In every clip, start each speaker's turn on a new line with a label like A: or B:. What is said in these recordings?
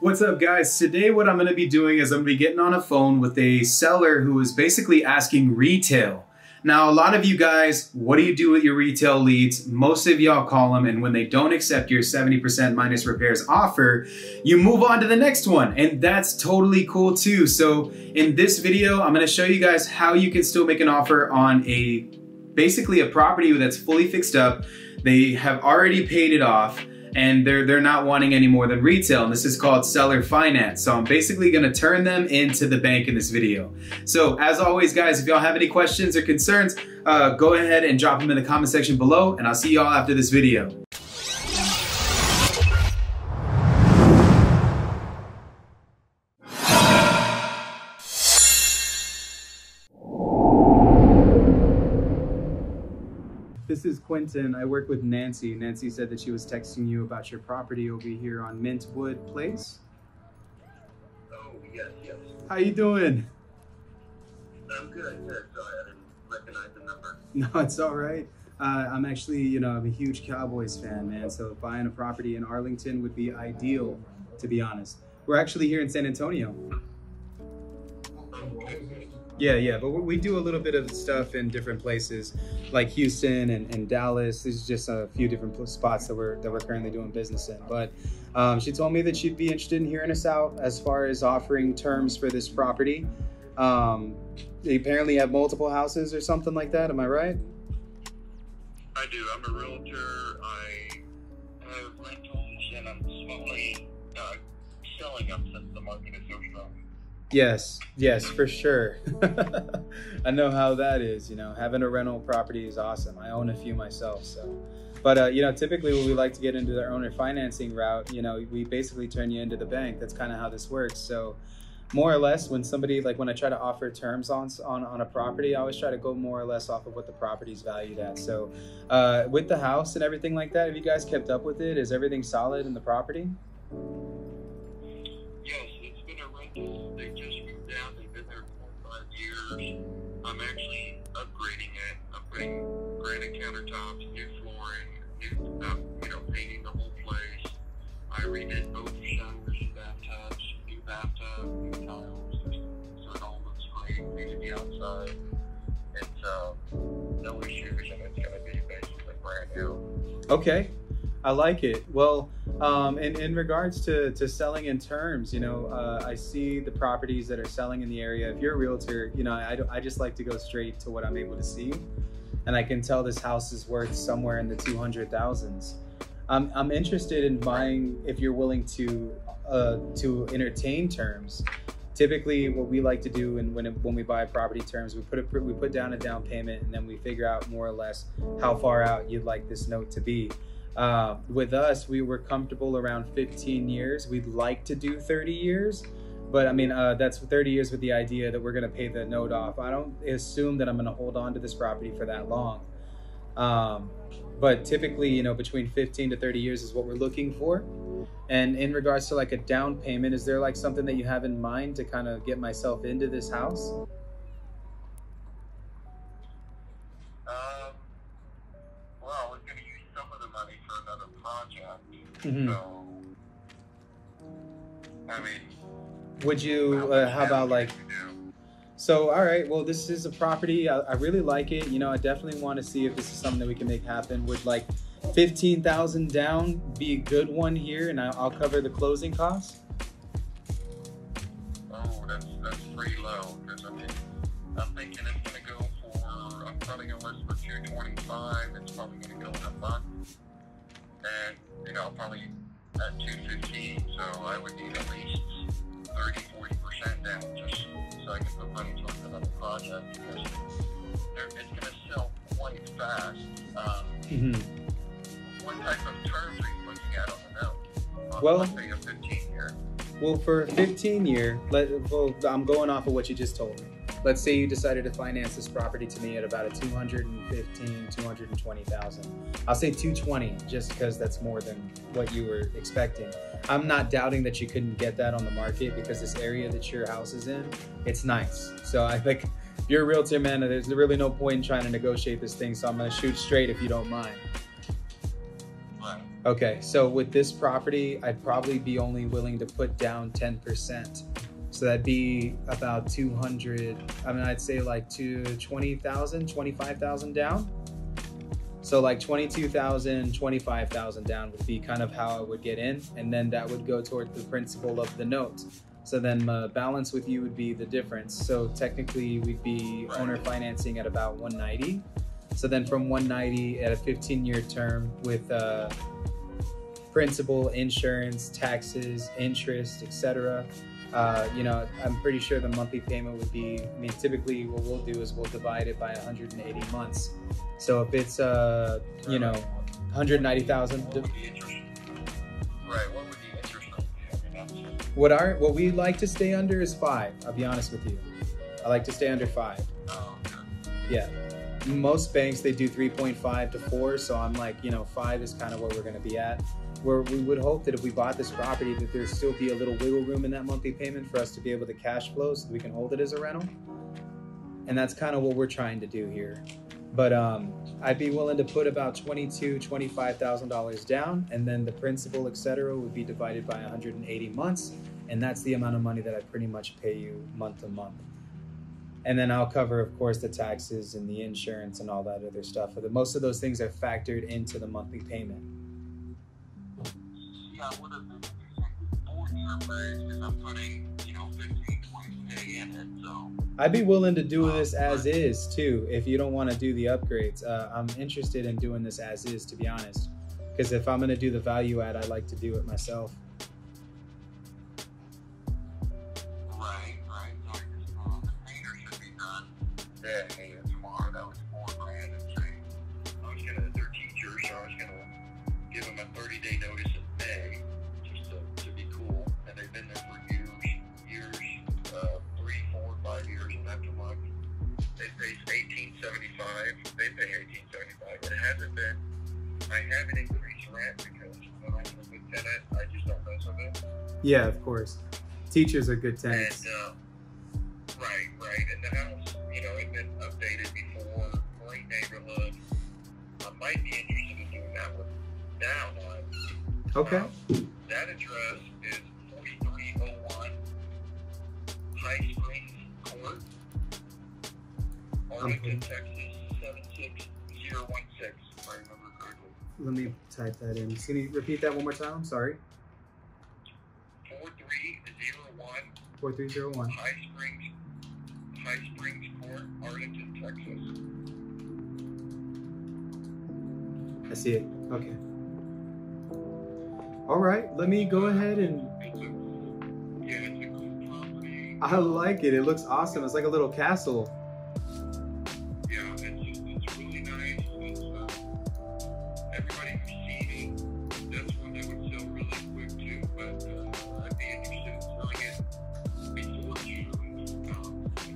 A: What's up, guys? Today what I'm going to be doing is I'm going to be getting on a phone with a seller who is basically asking retail. Now, a lot of you guys, what do you do with your retail leads? Most of y'all call them, and when they don't accept your 70% minus repairs offer, you move on to the next one, and that's totally cool too. So in this video, I'm going to show you guys how you can still make an offer on basically a property that's fully fixed up. They have already paid it off, and they're not wanting any more than retail, and this is called seller finance. So I'm basically gonna turn them into the bank in this video. So as always, guys, if y'all have any questions or concerns, go ahead and drop them in the comment section below, and I'll see y'all after this video. This is Quentin. I work with Nancy. Nancy said that she was texting you about your property over here on Mintwood Place.
B: Oh, yes.
A: How you doing?
B: I'm good. Sorry, I didn't recognize the number.
A: No, it's all right. I'm actually, I'm a huge Cowboys fan, man. So buying a property in Arlington would be ideal, to be honest. We're actually here in San Antonio. Yeah, but we do a little bit of stuff in different places like Houston and Dallas. There's just a few different spots that we're currently doing business in. But she told me that she'd be interested in hearing us out as far as offering terms for this property. They apparently have multiple houses or something like that. Am I right?
B: I do. I'm a realtor. I have rentals, and I'm slowly selling them since the market is so strong.
A: Yes, for sure. I know how that is, having a rental property is awesome. I own a few myself, so. But, typically when we like to get into the owner financing route, we basically turn you into the bank. That's kind of how this works. So more or less when when I try to offer terms on a property, I always try to go more or less off of what the property's valued at. So with the house and everything like that, have you guys kept up with it? Is everything solid in the property?
B: Yes, it's been a rental. They just moved down. They've been there 4 or 5 years. I'm actually upgrading it. I'm putting granite countertops, new flooring, painting the whole place. I redid both showers and bathtubs, new bathtub, new tiles, so it all looks great. Painted the outside. It's no issues, and it's going to be basically brand new.
A: Okay. I like it. Well, in regards to selling in terms, I see the properties that are selling in the area. If you're a realtor, I just like to go straight to what I'm able to see. And I can tell this house is worth somewhere in the 200,000s. I'm interested in buying if you're willing to entertain terms. Typically, what we like to do when we buy property terms, we put down a down payment, and then we figure out more or less how far out you'd like this note to be. With us, we were comfortable around 15 years. We'd like to do 30 years, but I mean, that's 30 years with the idea that we're going to pay the note off. I don't assume that I'm going to hold on to this property for that long. But typically, between 15 to 30 years is what we're looking for. And in regards to like a down payment, is there like something that you have in mind to kind of get myself into this house?
B: Well, I was going to use some of the money for another project.
A: Mm-hmm.
B: So, I mean,
A: would you, how about like, so, all right, well, this is a property. I really like it. I definitely want to see if this is something that we can make happen. Would like 15,000 down be a good one here, and I'll cover the closing costs?
B: Oh, that's pretty low, because I mean, I'm thinking it's going to go for, I'm probably going to list for 225. It's probably going to go in a month, and probably at 215. So I would need at least 30-40% down just so I can put money towards another project, because it's going to sell quite fast. What type of terms are you looking at on the note?
A: Well,
B: let's say a 15-year.
A: Well, for a 15-year, I'm going off of what you just told me. Let's say you decided to finance this property to me at about a 220,000. I'll say 220 just because that's more than what you were expecting. I'm not doubting that you couldn't get that on the market because this area that your house is in, it's nice. So I think if you're a realtor, man, there's really no point in trying to negotiate this thing. So I'm going to shoot straight if you don't mind.
B: Right.
A: Okay, so with this property, I'd probably be only willing to put down 10%. So that'd be about 200, I mean, I'd say like to 20,000, 25,000 down. So like 22,000, 25,000 down would be kind of how I would get in. And then that would go toward the principal of the note. So then balance with you would be the difference. So technically we'd be owner financing at about 190. So then from 190 at a 15-year term with principal, insurance, taxes, interest, etc. You know, I'm pretty sure the monthly payment would be, I mean, typically what we'll do is we'll divide it by 180 months. So if it's, you know, 190,000.
B: Right, what would the interest rate be?
A: What we like to stay under is 5, I'll be honest with you. I like to stay under 5.
B: Oh, okay.
A: Yeah. Most banks, they do 3.5 to 4. So I'm like, you know, 5 is kind of where we're going to be at. Where we would hope that if we bought this property, that there'd still be a little wiggle room in that monthly payment for us to be able to cash flow so we can hold it as a rental. And that's kind of what we're trying to do here. But I'd be willing to put about $22,000, $25,000 down, and then the principal, etc., would be divided by 180 months, and that's the amount of money that I pretty much pay you month to month. And then I'll cover, of course, the taxes and the insurance and all that other stuff. But most of those things are factored into the monthly payment.
B: Yeah, I would have been using 4-year price because I'm putting, you know, 15, 20K in it, so.
A: I'd be willing to do this as is too, if you don't want to do the upgrades. I'm interested in doing this as is, to be honest. Because if I'm going to do the value add, I like to do it myself.
B: Right. So the painter should be done today or tomorrow. That was $4,000 and change. I was gonna, they're teachers, so I was gonna give them a 30-day notice in May, just to be cool. And they've been there for years, 3, 4, 5 years, and after month, they pay $1,875. They pay $1,875. It hasn't been. I haven't increased rent because when I'm a good tenant, I just don't mess with it.
A: Yeah, of course. Teachers are good tenants.
B: And right. And the house, you know, had been updated before. Great neighborhood. I might be interested in doing that one down on.
A: Okay.
B: That address is 4301 High Springs Court, Arlington, Texas 76016, if I remember correctly.
A: Let me type that in. Can you repeat that one more time? I'm sorry.
B: 4301
A: 4301.
B: High Springs Court, Arlington, Texas.
A: I see it. Okay. All right. Let me go ahead and.
B: It's a cool property.
A: I like it. It looks awesome. It's like a little castle.
B: Yeah, it's really nice. It's, everybody who's seen it, that's one that would sell really quick too. But I'd be interested in selling it before June.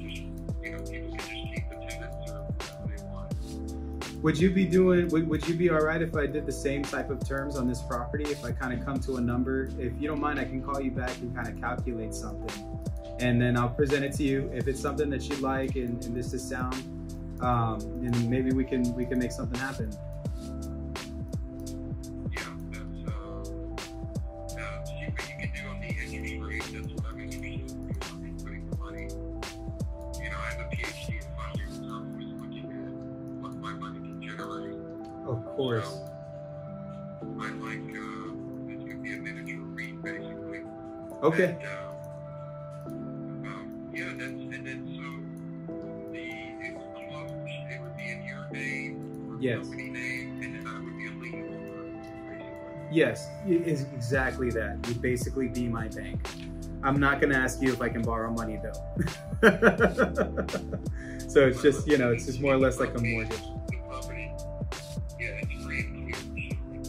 B: Just, people can just keep the tenants or whatever they want.
A: Would you be all right if I did the same type of terms on this property? If I kind of come to a number, if you don't mind, I can call you back and kind of calculate something. And then I'll present it to you. If it's something that you like and this is sound, and maybe we can make something happen.
B: Yeah, that's see what you can do on the interest rate. That's what I'm interested in. I'm putting the money. You know, I have a PhD in finance, so I'm always looking at what my money can generate.
A: Of course.
B: So, I like it's gonna be a miniature REIT basically.
A: Okay.
B: And then so it's closed. It would be in your name,
A: Yes.
B: company name, and then I would be a lien holder, basically.
A: Yes, it's exactly that. You'd basically be my bank. I'm not going to ask you if I can borrow money though. So it's just, it's just more or less like a mortgage.
B: The property, it's free and clear. It's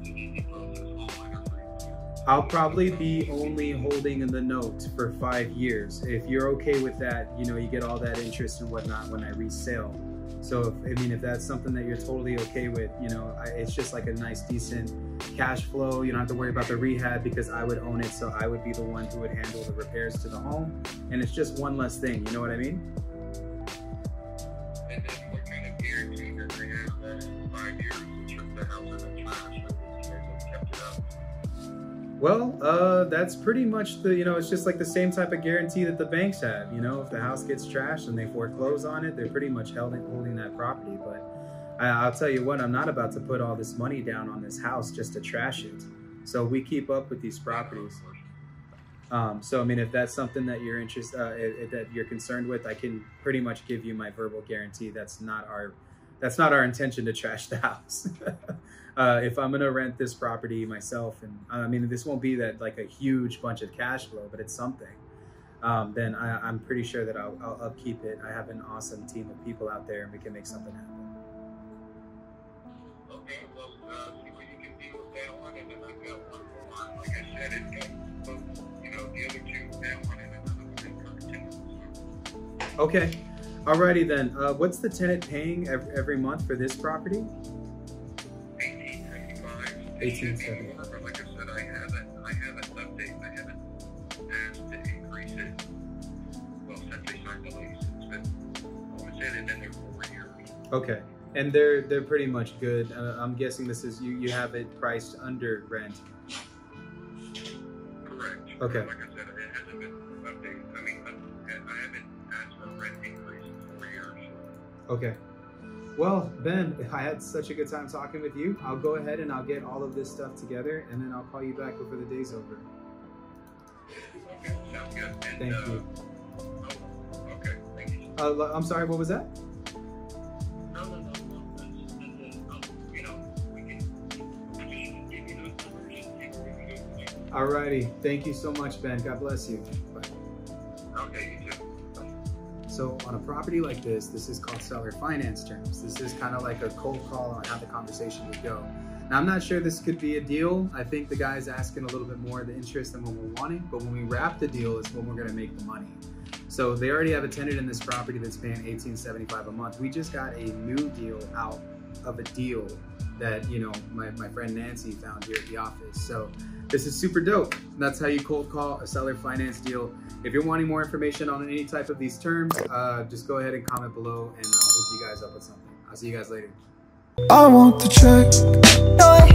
B: an easy process. All mine are free and clear.
A: I'll probably be only holding in the note for 5 years. If you're okay with that, you get all that interest and whatnot when I resell. So if that's something that you're totally okay with, it's just like a nice, decent cash flow. You don't have to worry about the rehab because I would own it. So I would be the one who would handle the repairs to the home. And it's just one less thing. You know what I mean?
B: And then what kind of guarantee does they have that in 5 years to trip the house in the trash?
A: Well, that's pretty much the, it's just like the same type of guarantee that the banks have. If the house gets trashed and they foreclose on it, they're pretty much holding that property. But I'll tell you what, I'm not about to put all this money down on this house just to trash it. So we keep up with these properties. So, I mean, if that's something that you're interested, that you're concerned with, I can pretty much give you my verbal guarantee. That's not our intention to trash the house. If I'm gonna rent this property myself, and I mean, this won't be that like a huge bunch of cash flow, but it's something. Then I'm pretty sure that I'll upkeep it. I have an awesome team of people out there, and we can make something happen.
B: Okay, well, see what you can do with that one, and then I've got one more. Like I said, it's got both, the other two, that one and another one in tenants.
A: Okay, alrighty then. What's the tenant paying every month for this property? $18.75.
B: But like I said, I haven't updated. I haven't asked to increase it. Well, since they signed the lease, it's been, and then they're 4 years.
A: Okay, and they're pretty much good. I'm guessing this is you have it priced under rent.
B: Correct.
A: Okay.
B: Like I said, it hasn't been updated. I mean, I haven't asked for a rent increase in 4 years.
A: Okay. Well, Ben, I had such a good time talking with you. I'll go ahead and I'll get all of this stuff together, and then I'll call you back before the day's over.
B: Okay, sounds good. And,
A: thank you.
B: Oh, okay, thank you.
A: I'm sorry, what was that?
B: No. That's it. We can just give you those numbers and
A: Alrighty. Thank you so much, Ben. God bless you. Bye.
B: Okay, you too.
A: So on a property like this is called seller finance terms. This is kind of like a cold call on how the conversation would go. Now, I'm not sure this could be a deal. I think the guy's asking a little bit more of the interest than what we're wanting, but when we wrap the deal is when we're gonna make the money. So they already have a tenant in this property that's paying $18.75 a month. We just got a new deal out of a deal that, my friend Nancy found here at the office. So this is super dope. That's how you cold call a seller finance deal. If you're wanting more information on any type of these terms, just go ahead and comment below, and I'll hook you guys up with something. I'll see you guys later.
C: I want the check. I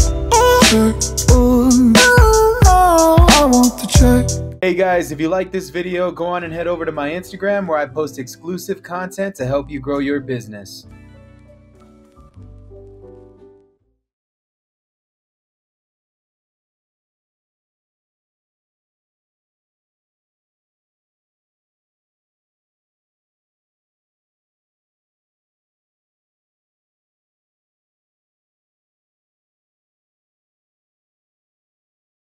C: want the check.
A: Hey guys, if you like this video, go on and head over to my Instagram where I post exclusive content to help you grow your business.